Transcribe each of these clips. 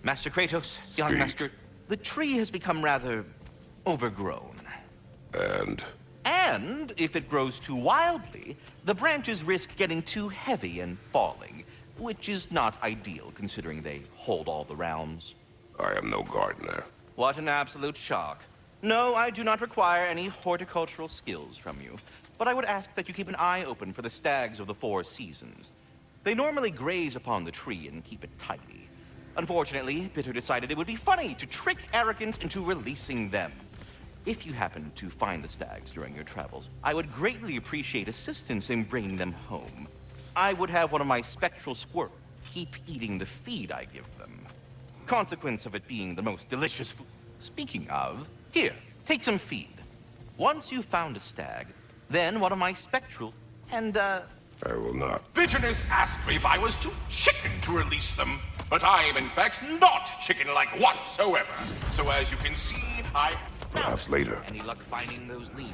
Master Kratos, young master, the tree has become rather overgrown. And if it grows too wildly, the branches risk getting too heavy and falling, which is not ideal considering they hold all the realms. I am no gardener. What an absolute shock. No, I do not require any horticultural skills from you, but I would ask that you keep an eye open for the stags of the 4 seasons. They normally graze upon the tree and keep it tidy. Unfortunately, Bitter decided it would be funny to trick Arrogant into releasing them. If you happen to find the stags during your travels, I would greatly appreciate assistance in bringing them home. I would have one of my spectral squirrels keep eating the feed I give them. Consequence of it being the most delicious food. Speaking of, here, take some feed. Once you've found a stag, then one of my spectral, and I will not. Bitterness asked me if I was too chicken to release them, but I am in fact not chicken-like whatsoever. So as you can see, I... Perhaps later. Any luck finding those leaves?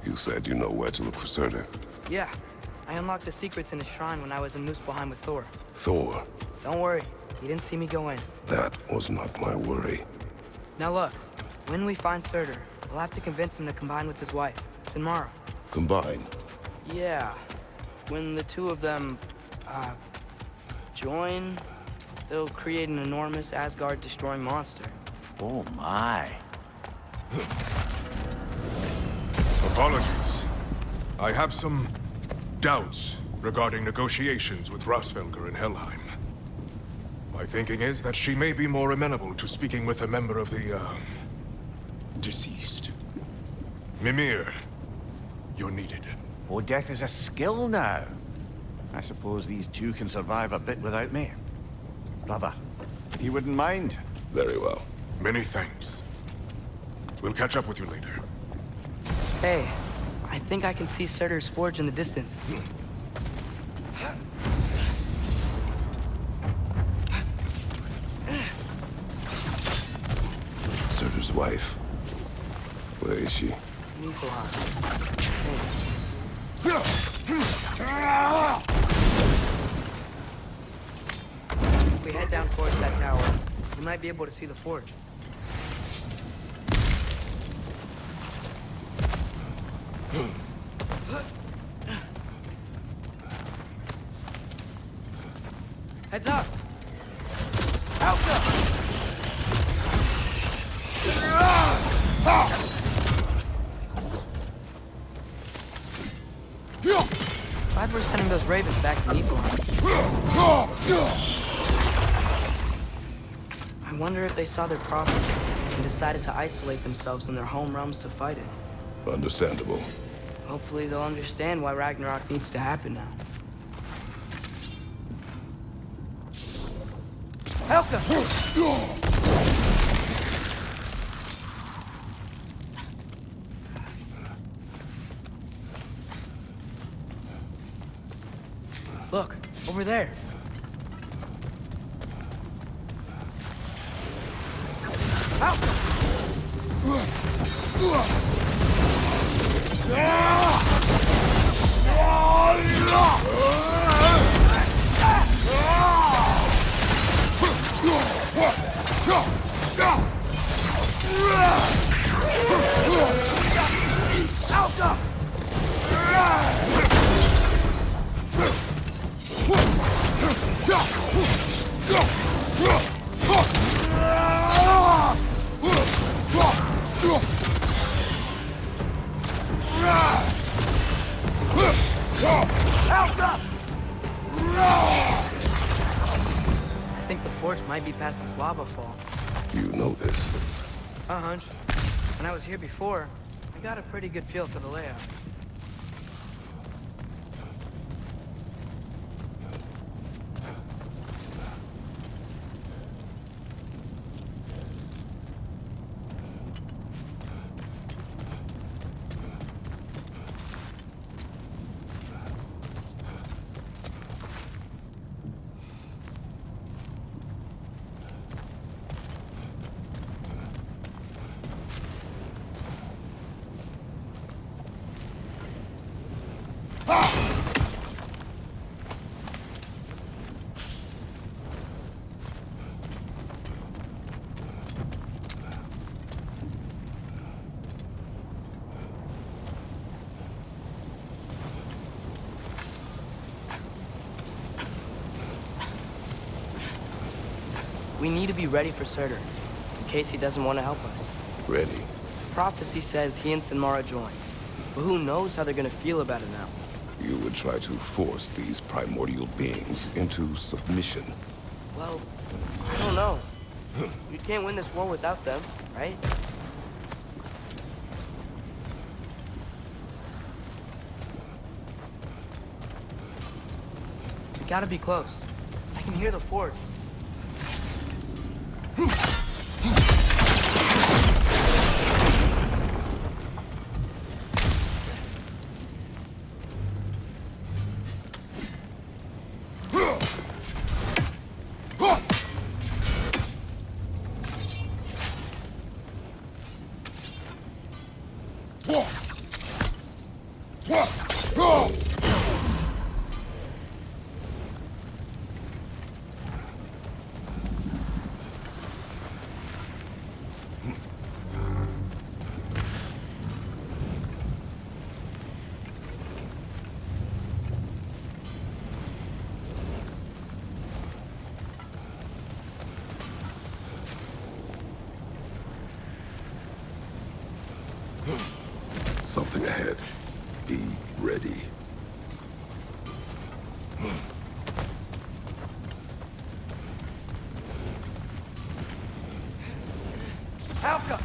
You said you know where to look for Surtur. Yeah. I unlocked the secrets in his shrine when I was in Muspelheim with Thor. Thor? Don't worry. He didn't see me go in. That was not my worry. Now look. When we find Surtur, we'll have to convince him to combine with his wife, Sinmara. Combine? Yeah. When the two of them, join, they'll create an enormous Asgard-destroying monster. Oh my. Apologies. I have some doubts regarding negotiations with Rasvelger in Helheim. My thinking is that she may be more amenable to speaking with a member of the, deceased. Mimir, you're needed. Oh, death is a skill now. I suppose these two can survive a bit without me. Brother, if you wouldn't mind. Very well. Many thanks. We'll catch up with you later. Hey, I think I can see Surtur's forge in the distance. Surtur's wife. Where is she? Niflheim. If we head down towards that tower, we might be able to see the forge. Heads up! Glad we're sending those ravens back to Niflheim. I wonder if they saw their prophecy and decided to isolate themselves in their home realms to fight it. Understandable. Hopefully they'll understand why Ragnarok needs to happen now. Helka! Look, over there. I think the forge might be past this lava fall. You know this. A hunch. When I was here before, I got a pretty good feel for the layout. We need to be ready for Surtur, in case he doesn't want to help us. Ready. Prophecy says he and Sinmara join, but who knows how they're gonna feel about it now. You would try to force these primordial beings into submission. Well, I don't know. We can't win this war without them, right? We gotta be close. I can hear the forge. Something ahead. Be ready. Alka!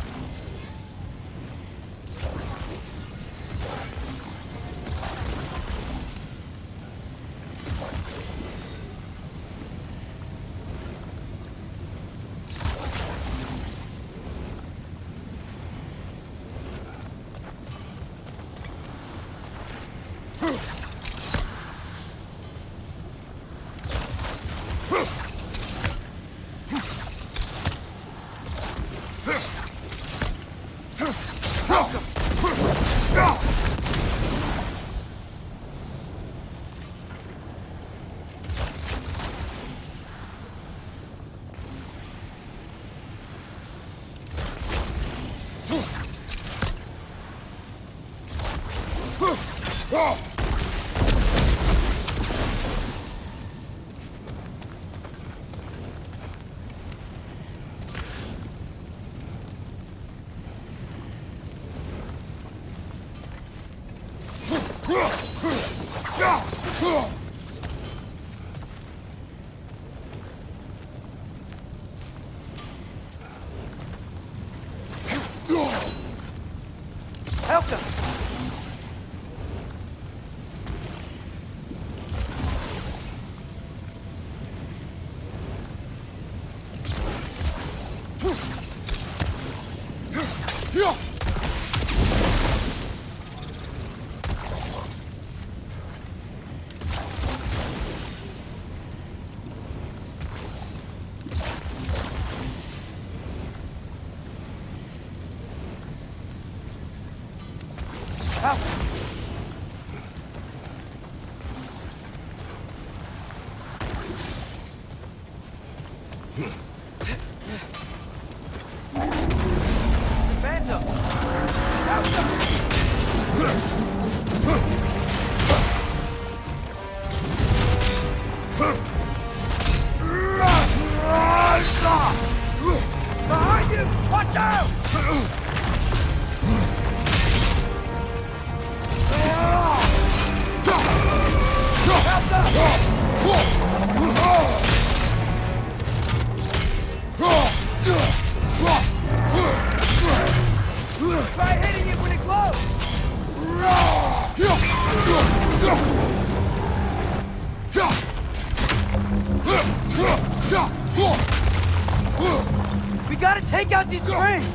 Alka! Behind you! Watch out! Try hitting it when it glows! We gotta take out these cranes!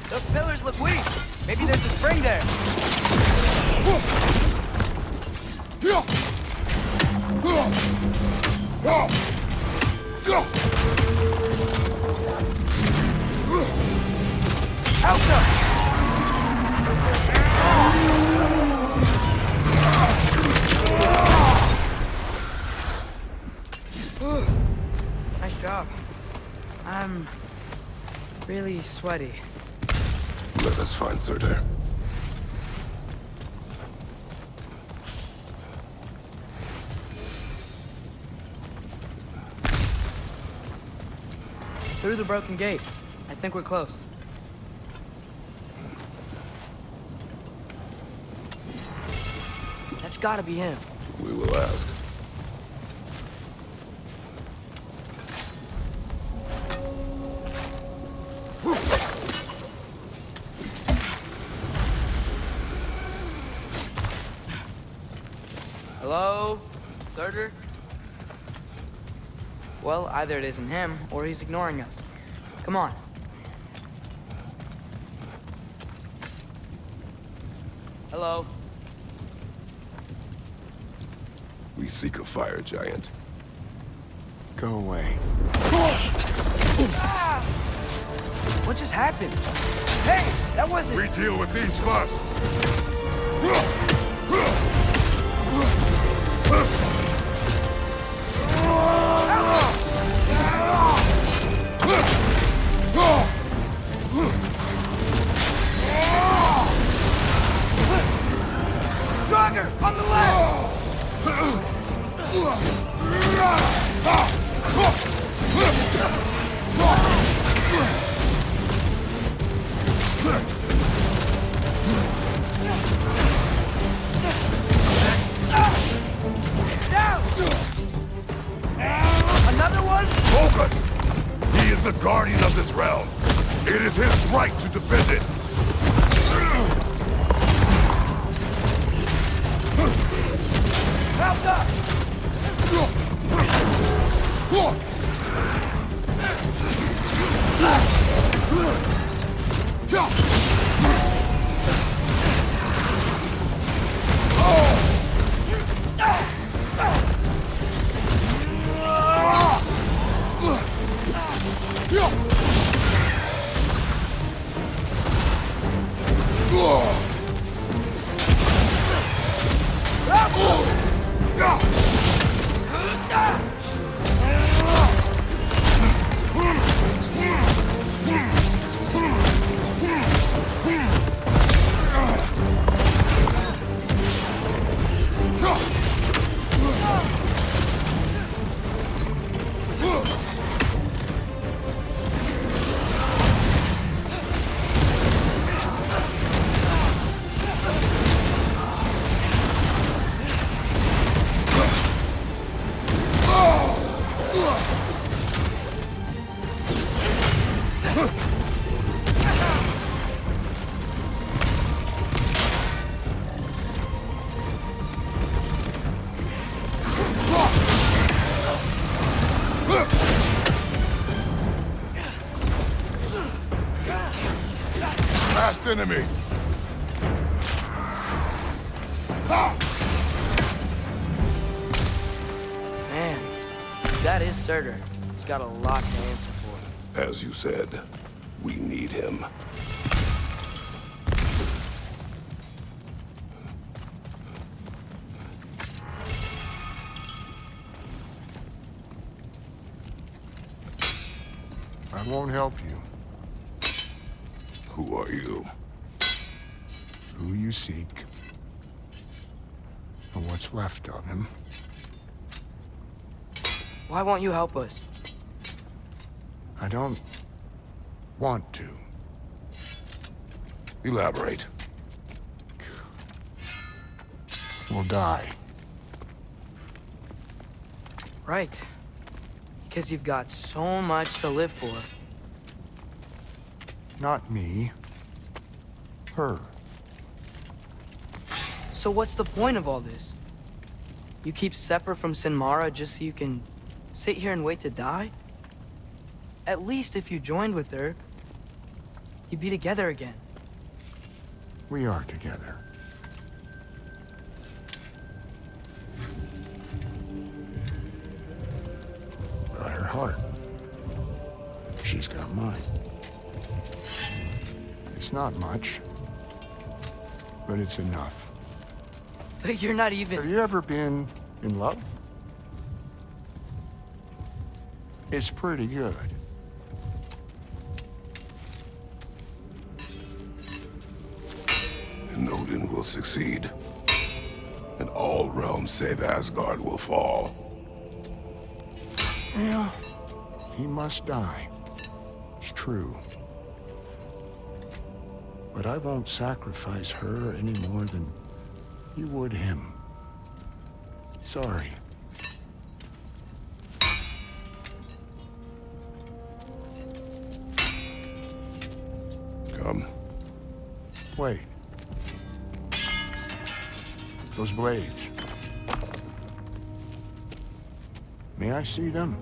Those pillars look weak. Maybe there's a spring there. Nice job. I'm really sweaty. Let us find Surtur. Through the broken gate. I think we're close. That's gotta be him. We will ask. Hello? Surtur? Well, either it isn't him, or he's ignoring us. Come on. Hello? We seek a fire giant. Go away. What just happened? Hey, that wasn't... We deal with these first. Draugr, on the left! Another one? Focus! He is the guardian of this realm. It is his right to defend it. Help up! Last enemy. Man, that is Surtur. He's got a lot to answer for. As you said, we need him. I won't help you. Who are you? Who you seek, and what's left of him. Why won't you help us? I don't want to. Elaborate. We'll die. Right. Because you've got so much to live for. Not me. Her. So what's the point of all this? You keep separate from Sinmara just so you can sit here and wait to die? At least if you joined with her, you'd be together again. We are together. Got her heart. She's got mine. It's not much, but it's enough. But you're not even... Have you ever been in love? It's pretty good. And Odin will succeed. And all realms save Asgard will fall. Yeah, he must die. It's true. But I won't sacrifice her any more than you would him. Sorry. Come. Wait. Those blades. May I see them?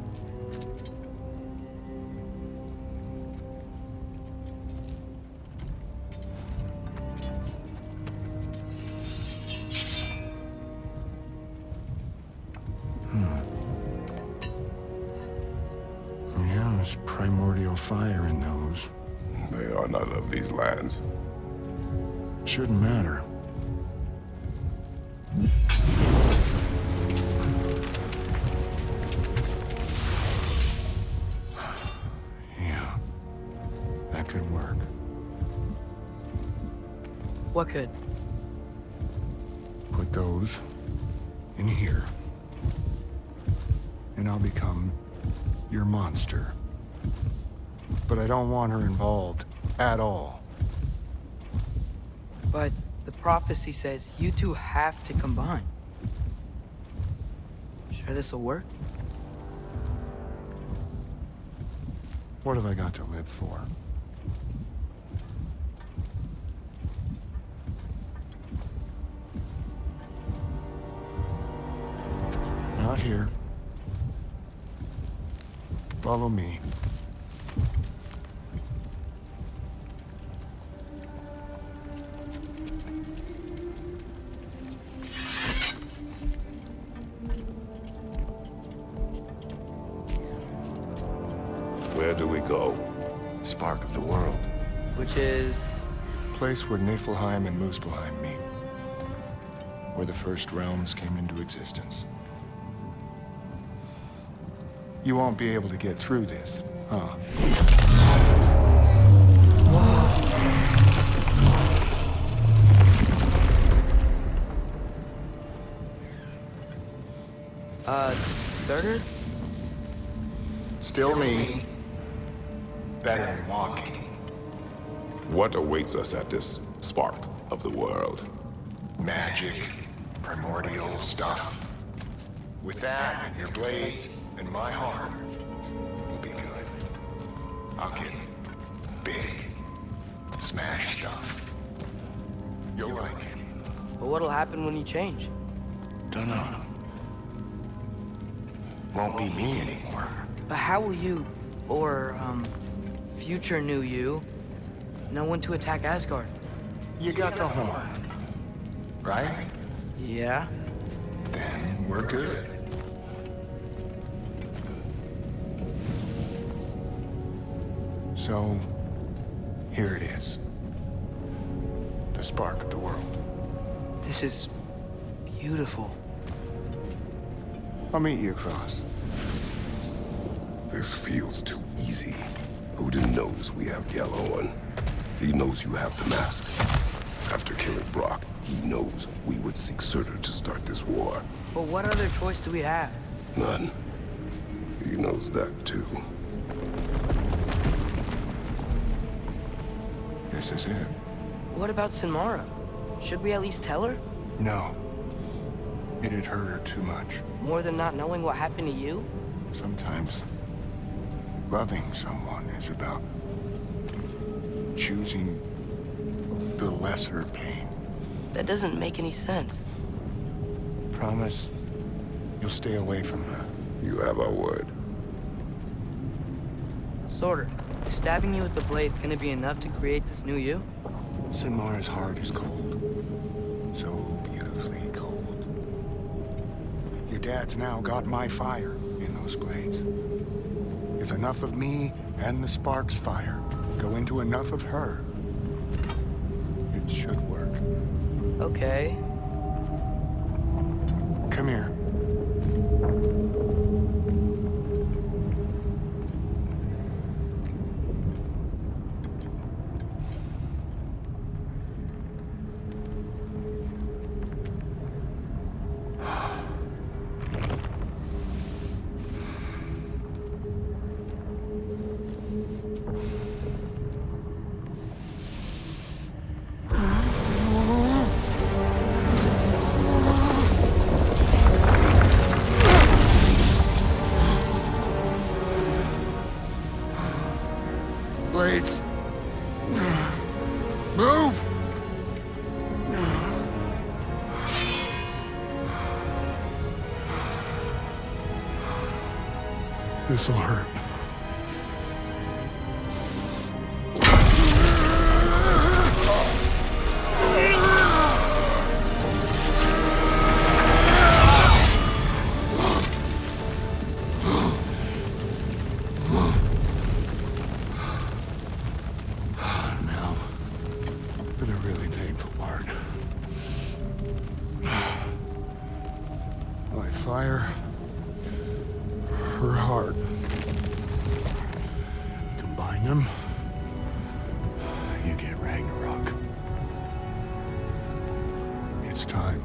Yeah, there's primordial fire in those. They are not of these lands. Shouldn't matter. Yeah, that could work. What could? Put those in here, and I'll become your monster. But I don't want her involved at all. But the prophecy says you two have to combine. Sure this'll work? What have I got to live for? Not here. Follow me. Where do we go? Spark of the world. Which is... Place where Niflheim and Muspelheim meet. Where the first realms came into existence. You won't be able to get through this, huh? Surtur? Still me. Better than walking. What awaits us at this spark of the world? Magic, primordial stuff. With that and your blades and my heart, we'll be good. I'll get big, smash stuff. You'll like it. But what'll happen when you change? Dunno. Won't be me anymore. But how will you, or, future new you, know when to attack Asgard? You got the horn, right? Yeah? Then we're good. So, here it is. The spark of the world. This is... beautiful. I'll meet you across. This feels too easy. Odin knows we have Gjallarhorn. He knows you have the mask. After killing Brock, he knows we would seek Surtur to start this war. But what other choice do we have? None. He knows that too. This is it. What about Sinmara? Should we at least tell her? No. It'd hurt her too much. More than not knowing what happened to you? Sometimes loving someone is about choosing the lesser pain. That doesn't make any sense. Promise you'll stay away from her. You have our word. Sorter, stabbing you with the blade's gonna be enough to create this new you? Sinmar's heart is cold. So beautifully cold. Your dad's now got my fire in those blades. If enough of me and the spark's fire go into enough of her, it should work. Okay. Come here. Blades. Move! This'll hurt. Now, for the really painful part. My fire, her heart. Combine them, you get Ragnarok. It's time.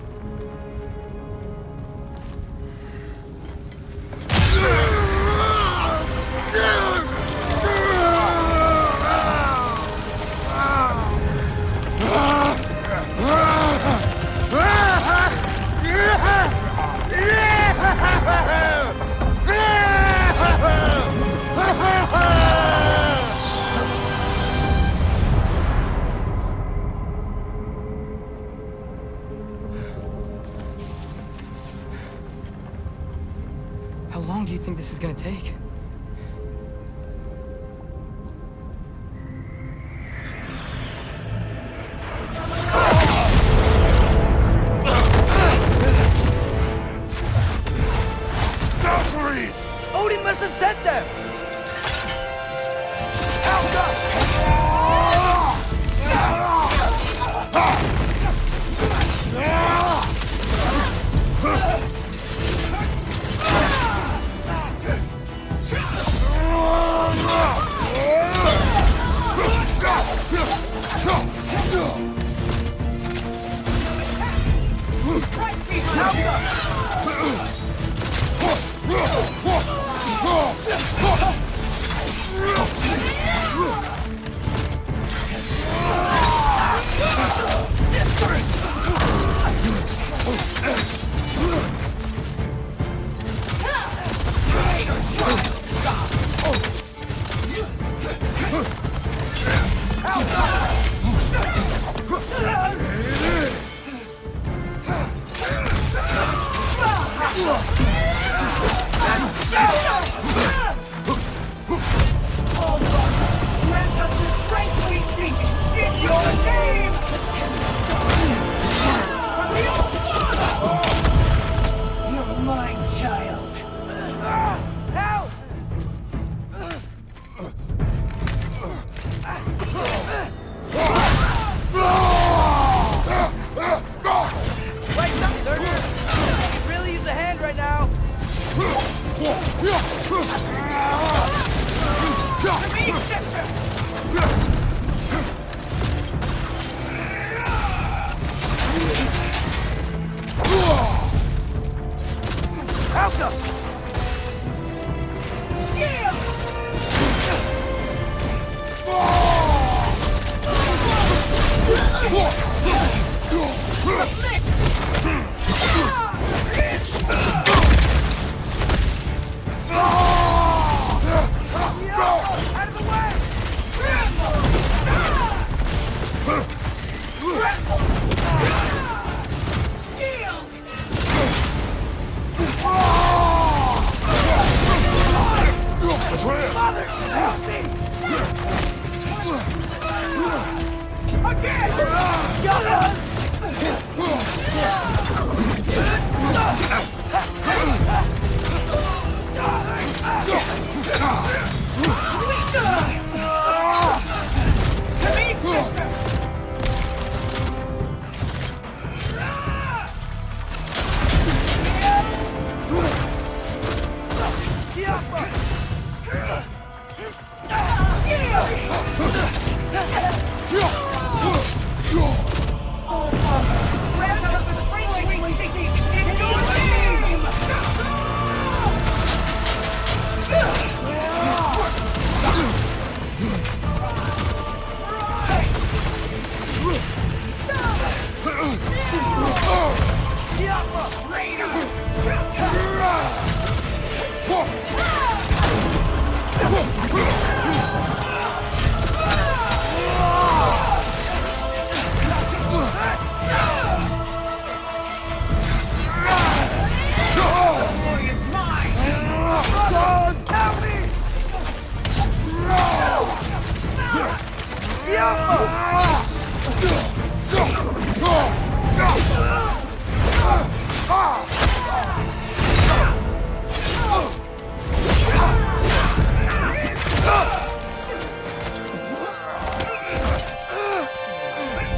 How long do you think this is gonna take? Odin must have sent them! You're mine, child. Help! Wake up, Lurker! I could really use a hand right now. Help us! Out of the way!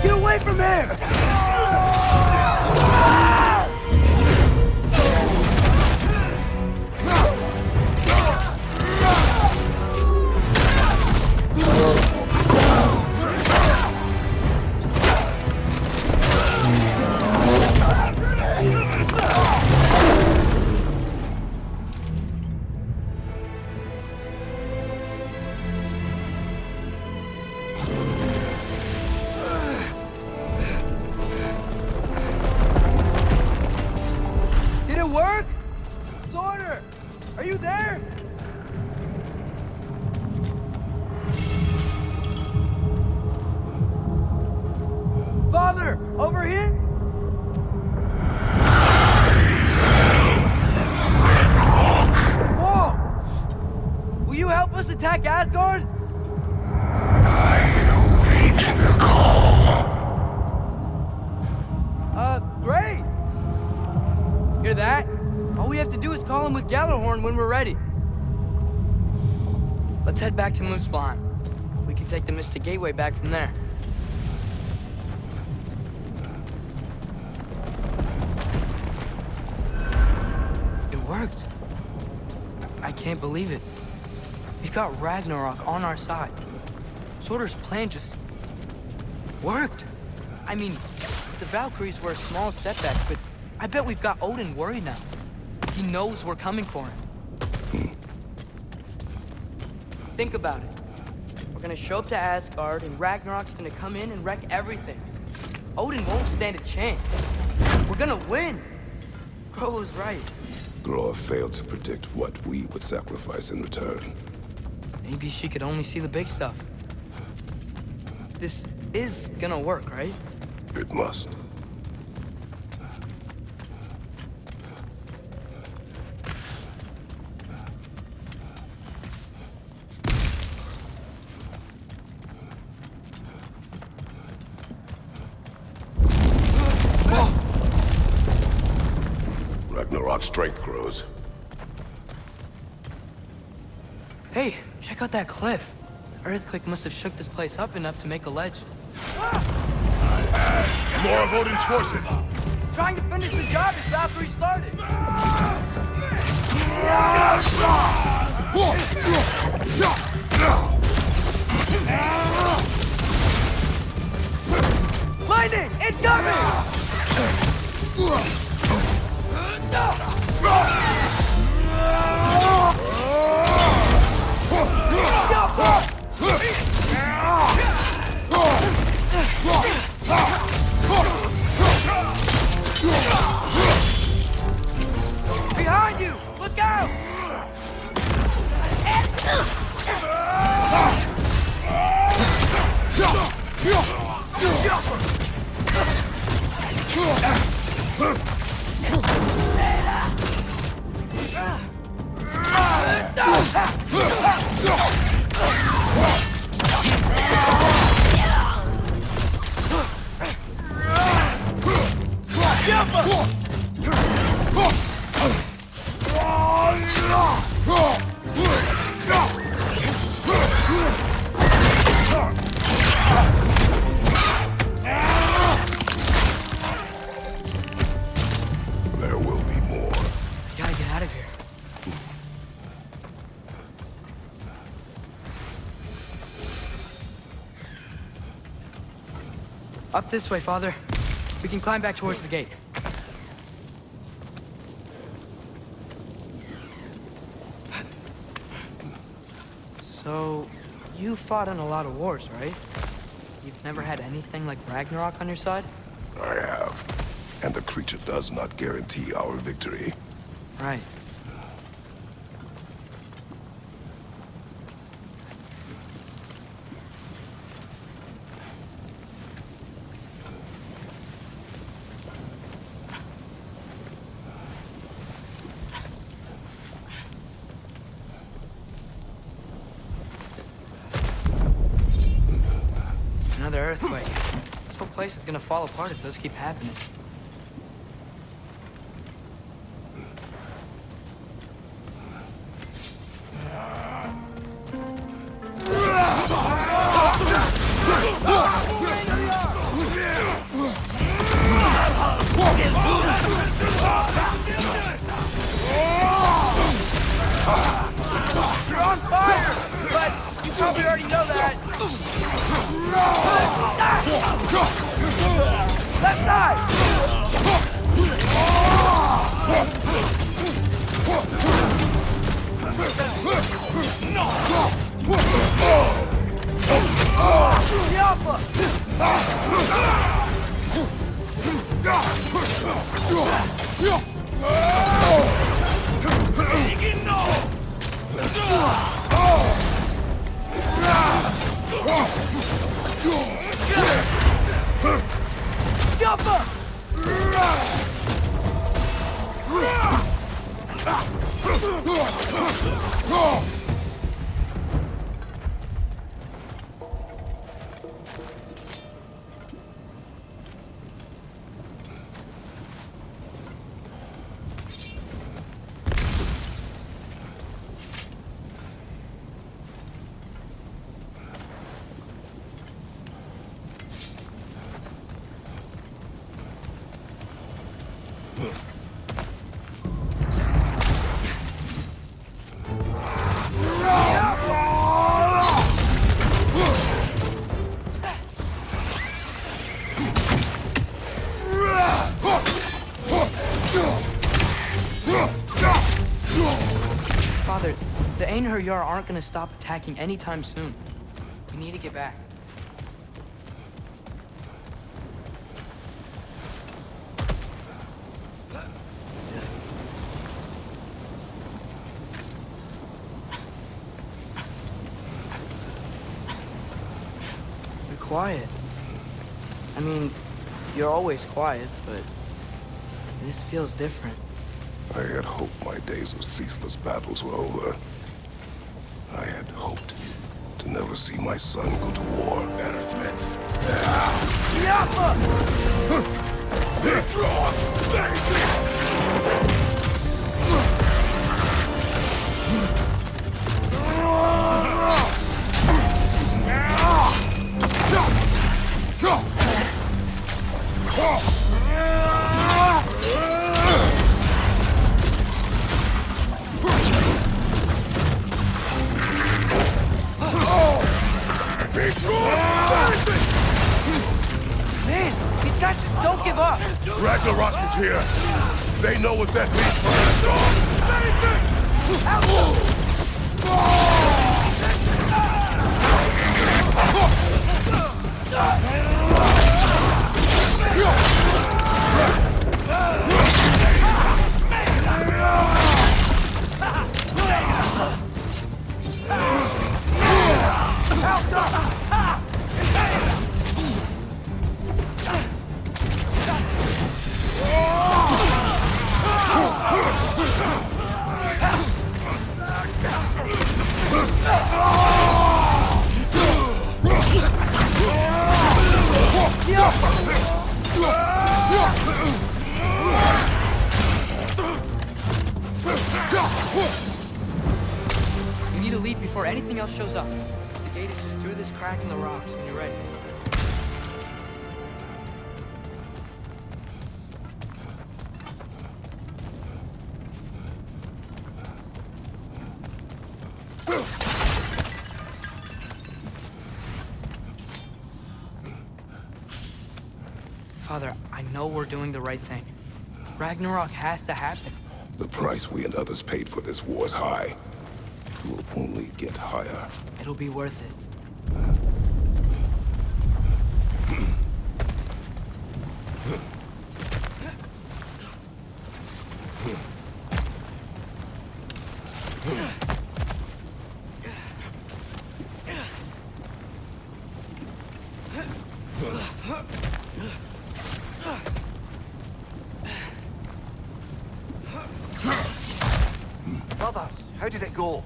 Get away from him! Did it work? Sorter! Are you there? Father! Over here? Whoa! Will you help us attack Asgard? Great! Hear that? All we have to do is call him with Gjallarhorn when we're ready. Let's head back to Muspelheim. We can take the Mystic Gateway back from there. It worked. I can't believe it. We've got Ragnarok on our side. Sorter's plan just worked. I mean, the Valkyries were a small setback, but I bet we've got Odin worried now. He knows we're coming for him. Think about it. We're gonna show up to Asgard, and Ragnarok's gonna come in and wreck everything. Odin won't stand a chance. We're gonna win. Groa was right. Groa failed to predict what we would sacrifice in return. Maybe she could only see the big stuff. This is gonna work, right? It must. Ragnarok's strength grows. Hey, check out that cliff. The earthquake must have shook this place up enough to make a ledge. More of Odin's forces! Trying to finish the job as Valkyrie started. Lightning! It's coming! Behind you! Look out! Up this way, Father. We can climb back towards the gate. So, you fought in a lot of wars, right? You've never had anything like Ragnarok on your side? I have. And the creature does not guarantee our victory. Right. Another earthquake. This whole place is gonna fall apart if those keep happening. You're on fire! But you probably already know that. Left side! Father, the 𝐒ℓ aren't gonna stop attacking anytime soon. We need to get back. You're quiet. I mean, you're always quiet, but this feels different. I had hoped my days of ceaseless battles were over. I had hoped to never see my son go to war. Aerosmith. Man, these guys just don't give up. Ragnarok is here. They know what that means for We need to leave before anything else shows up. The gate is just through this crack in the rocks when you're ready. Father, I know we're doing the right thing. Ragnarok has to happen. The price we and others paid for this war is high. It will only get higher. It'll be worth it. Brothers, how did it go?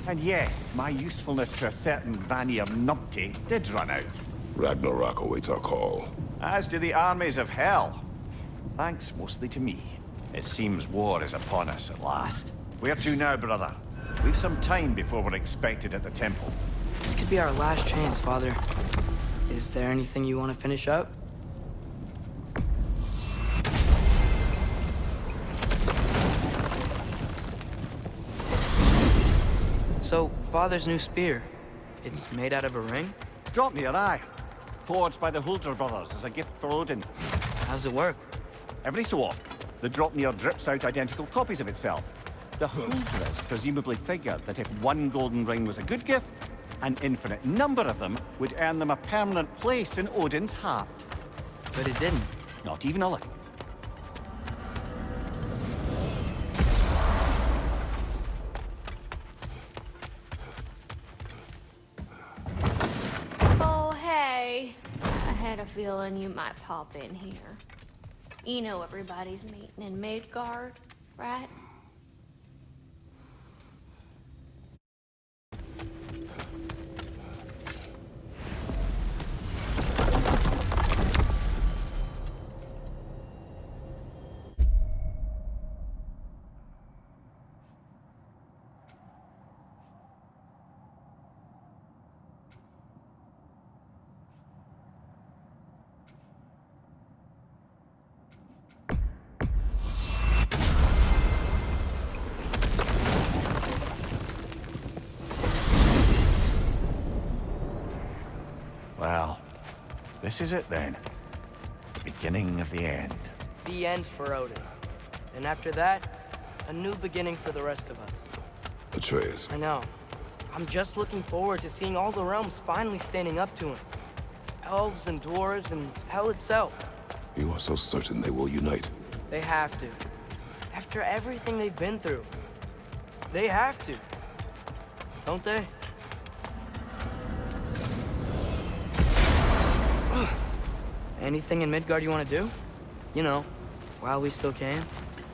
And yes, my usefulness to a certain 𝐼𝐴 𝐷𝐀𝐆𝐿 did run out. Ragnarok awaits our call. As do the armies of hell. Thanks mostly to me. It seems war is upon us at last. Where to now, brother? We've some time before we're expected at the temple. This could be our last chance, Father. Is there anything you want to finish up? So, Father's new spear, it's made out of a ring? Drop me your eye. Forged by the Huldr brothers as a gift for Odin. How's it work? Every so often, the Draupnir drips out identical copies of itself. The Huldras presumably figured that if one golden ring was a good gift, an infinite number of them would earn them a permanent place in Odin's heart. But it didn't. Not even a little. Oh, hey. I had a feeling you might pop in here. You know everybody's meeting in Midgard, right? Well, this is it then. The beginning of the end. The end for Odin. And after that, a new beginning for the rest of us. Atreus, I know. I'm just looking forward to seeing all the realms finally standing up to him. Elves and dwarves and hell itself. you are so certain they will unite. They have to. After everything they've been through. They have to. Don't they? Anything in Midgard you want to do? You know, while we still can.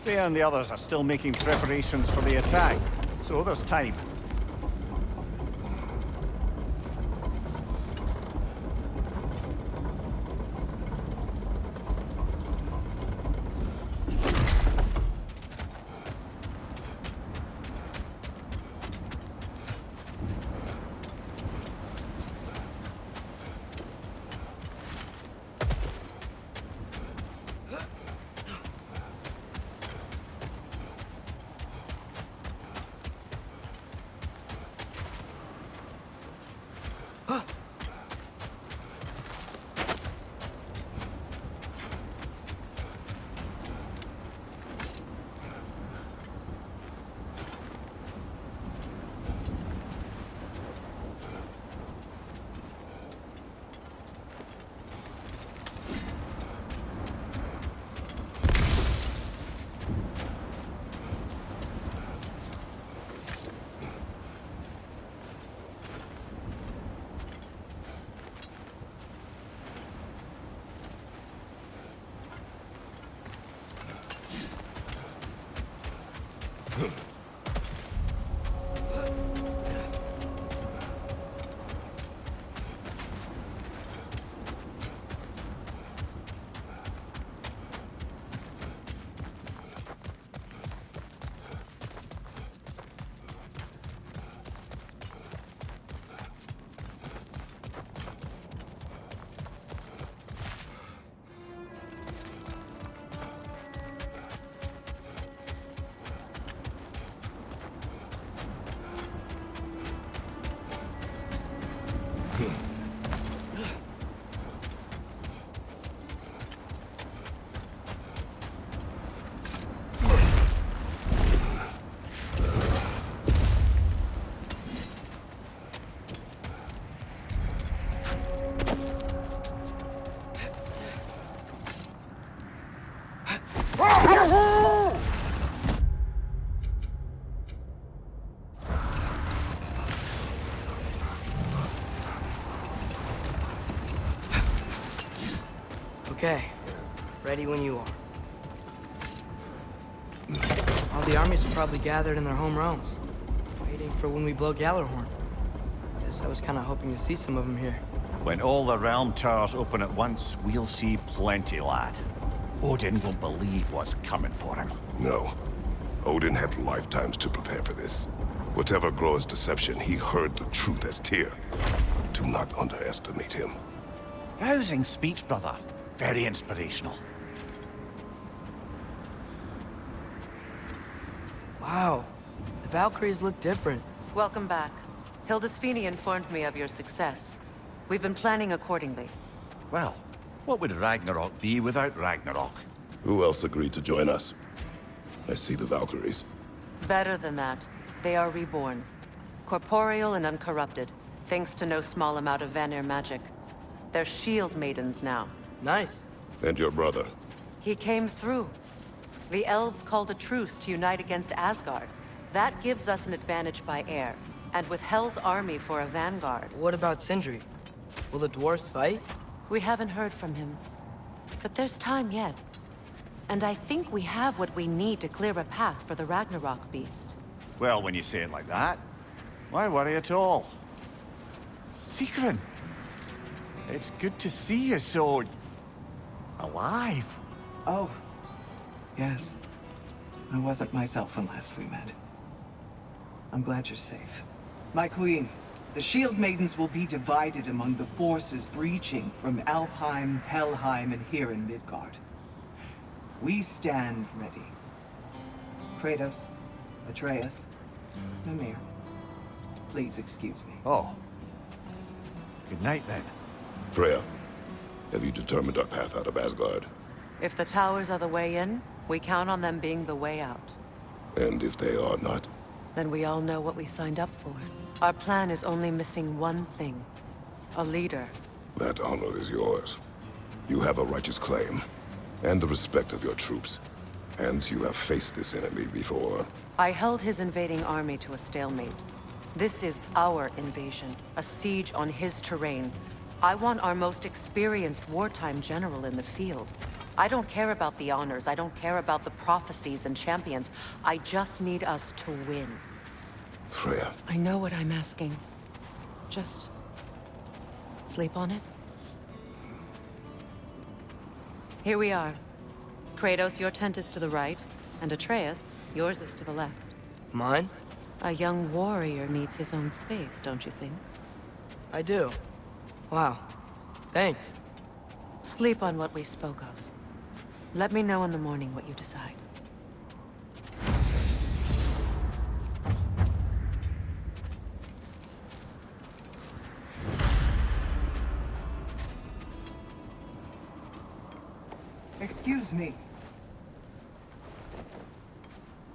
Thea and the others are still making preparations for the attack, so there's time. Okay. Ready when you are. All the armies are probably gathered in their home realms, waiting for when we blow Gjallarhorn. Guess I was kind of hoping to see some of them here. When all the realm towers open at once, we'll see plenty, lad. Odin won't believe what's coming for him. No. Odin had lifetimes to prepare for this. Whatever Groa's deception, he heard the truth as Tyr. Do not underestimate him. Rousing speech, brother. Very inspirational. Wow. The Valkyries look different. Welcome back. Hildisvini informed me of your success. We've been planning accordingly. Well, what would Ragnarok be without Ragnarok? Who else agreed to join us? I see the Valkyries. Better than that. They are reborn. Corporeal and uncorrupted, thanks to no small amount of Vanir magic. They're shield maidens now. Nice. And your brother? He came through. The elves called a truce to unite against Asgard. That gives us an advantage by air, and with Hell's army for a vanguard. What about Sindri? Will the dwarves fight? We haven't heard from him. But there's time yet. And I think we have what we need to clear a path for the Ragnarok beast. Well, when you say it like that, why worry at all? Sigrun! It's good to see you so... alive. Oh, yes. I wasn't myself when last we met. I'm glad you're safe. My queen, the Shield Maidens will be divided among the forces breaching from Alfheim, Helheim, and here in Midgard. We stand ready. Kratos, Atreus, Mimir, please excuse me. Oh. Good night, then. Freya, have you determined our path out of Asgard? If the towers are the way in, we count on them being the way out. And if they are not? Then we all know what we signed up for. Our plan is only missing one thing. A leader. That honor is yours. You have a righteous claim, and the respect of your troops. And you have faced this enemy before. I held his invading army to a stalemate. This is our invasion, a siege on his terrain. I want our most experienced wartime general in the field. I don't care about the honors, I don't care about the prophecies and champions. I just need us to win. Freya. I know what I'm asking. Just... sleep on it? Here we are. Kratos, your tent is to the right, and Atreus, yours is to the left. Mine? A young warrior needs his own space, don't you think? I do. Wow. Thanks. Sleep on what we spoke of. Let me know in the morning what you decide. Excuse me.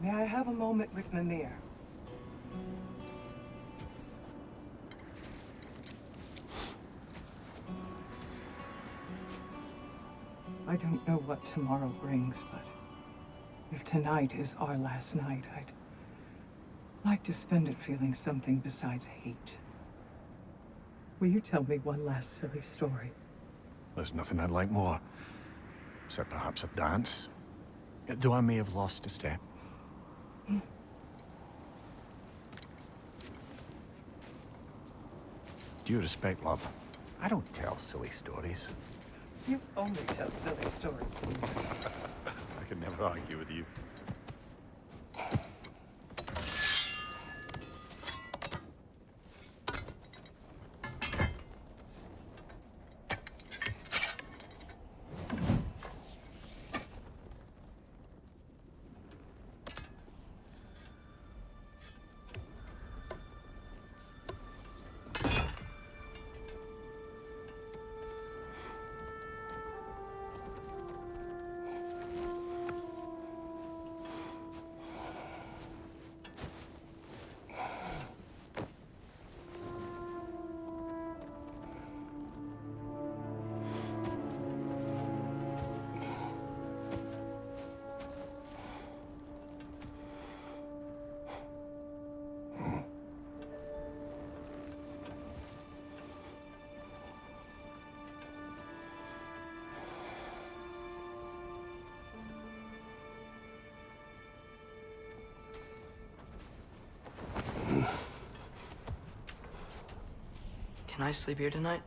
May I have a moment with Mimir? I don't know what tomorrow brings, but if tonight is our last night, I'd like to spend it feeling something besides hate. Will you tell me one last silly story? There's nothing I'd like more. Except perhaps a dance. Though I may have lost a step. Due respect, love. I don't tell silly stories. You only tell silly stories. I can never argue with you. Can I sleep here tonight?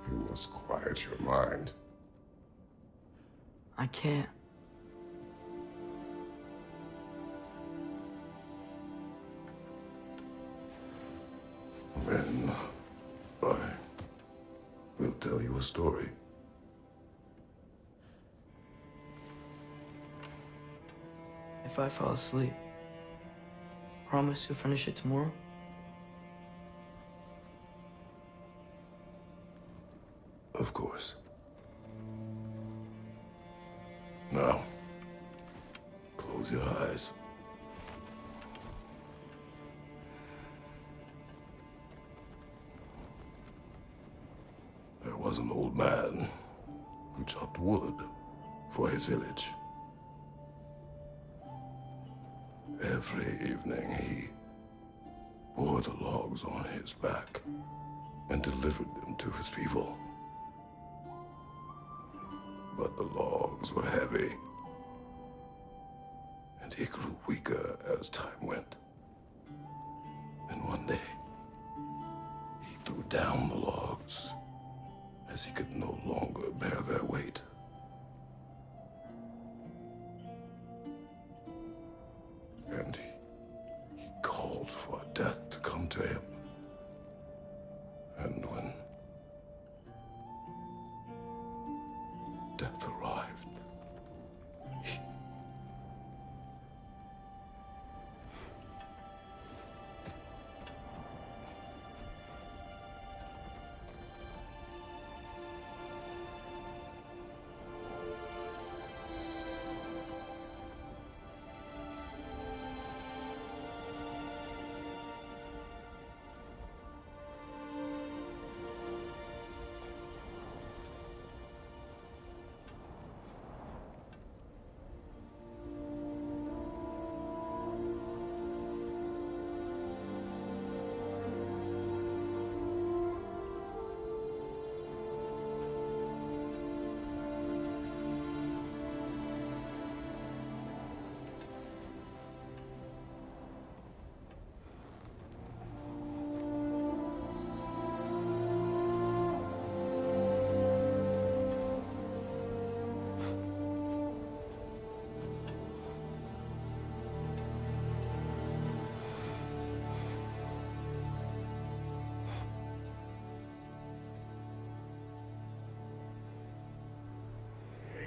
You must quiet your mind. I can't. Then I will tell you a story. If I fall asleep, promise you'll finish it tomorrow? Of course. Now, close your eyes. There was an old man who chopped wood for his village. Every evening he bore the logs on his back and delivered them to his people. But the logs were heavy, and he grew weaker as time went. And one day, he threw down the logs as he could no longer bear their weight. And he called for death to come to him. And when death arrived,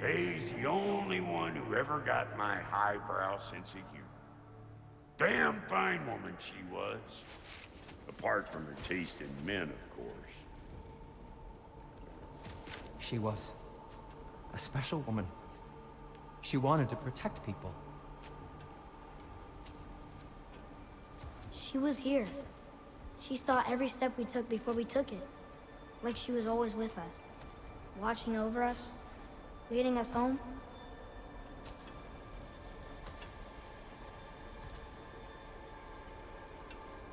He's the only one who ever got my highbrow sense of humor. Damn fine woman she was. Apart from her taste in men, of course. She was a special woman. She wanted to protect people. She was here. She saw every step we took before we took it. Like she was always with us. Watching over us. Leading us home.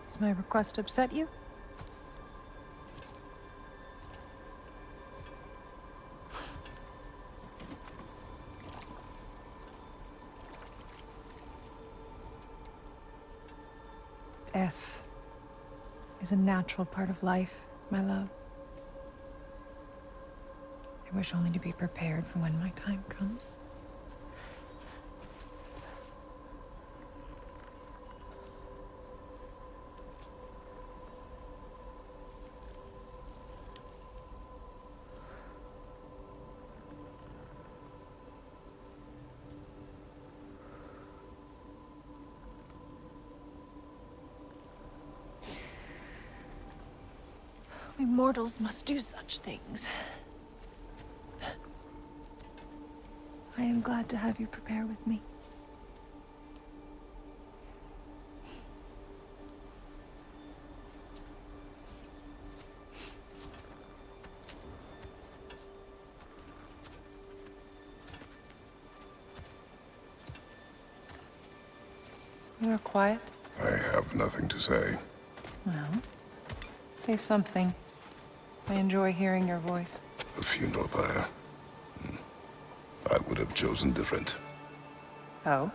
Does my request upset you? Death is a natural part of life, my love. I wish only to be prepared for when my time comes. We mortals must do such things. I am glad to have you prepare with me. You're quiet. I have nothing to say. Well, say something. I enjoy hearing your voice. A funeral pyre. I would have chosen different. Oh?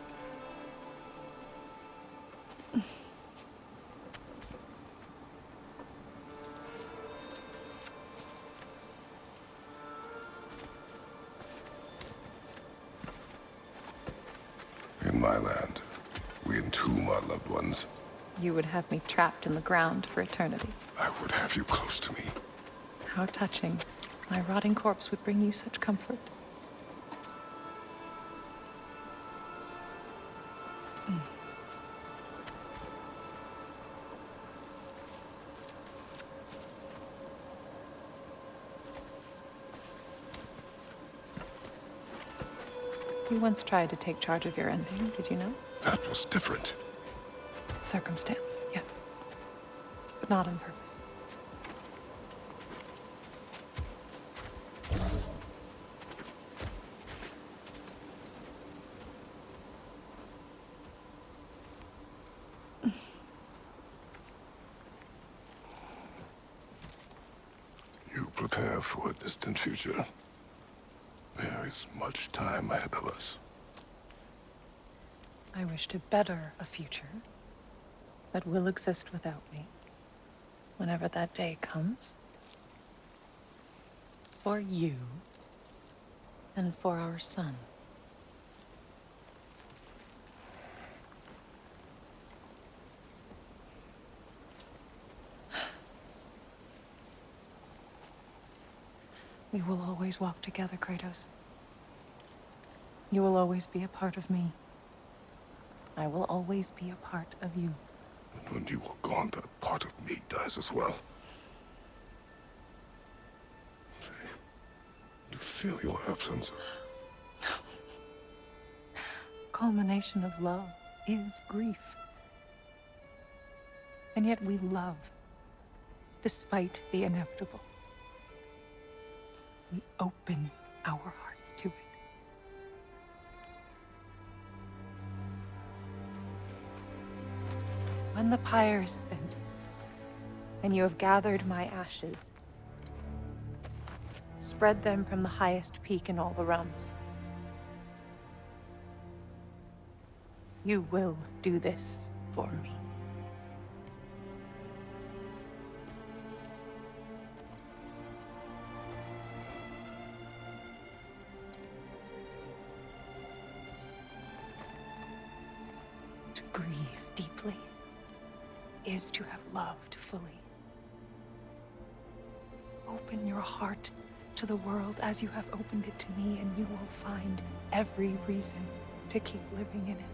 In my land, we entomb our loved ones. You would have me trapped in the ground for eternity. I would have you close to me. How touching. My rotting corpse would bring you such comfort. You once tried to take charge of your ending, did you know? That was different. Circumstance, yes. But not on purpose. You prepare for a distant future. There is much time ahead of us. I wish to better a future that will exist without me, whenever that day comes. For you, and for our son. We will always walk together, Kratos. You will always be a part of me. I will always be a part of you. And when you are gone, that part of me dies as well. You feel your absence. Culmination of love is grief. And yet we love, despite the inevitable. We open our hearts to it. When the pyre is spent, and you have gathered my ashes, spread them from the highest peak in all the realms. You will do this for me. To grieve deeply is to have loved fully. Open your heart to the world as you have opened it to me, and you will find every reason to keep living in it.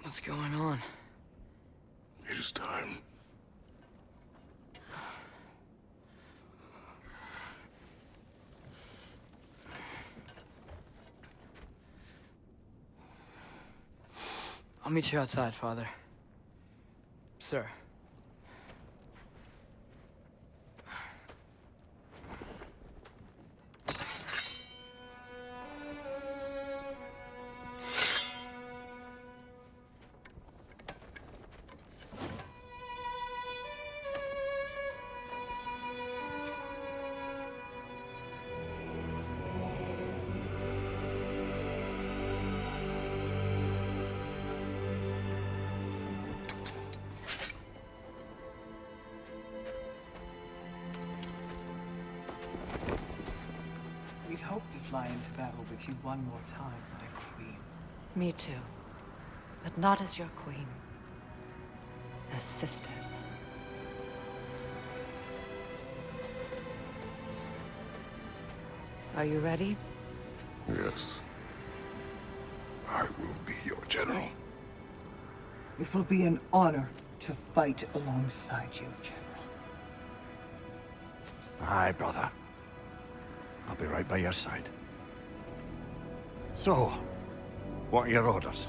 What's going on? It is time. I'll meet you outside, Father. Sir. I'd hoped to fly into battle with you one more time, my queen. Me too. But not as your queen. As sisters. Are you ready? Yes. I will be your general. It will be an honor to fight alongside you, General. Aye, brother. I'll be right by your side. So, what are your orders?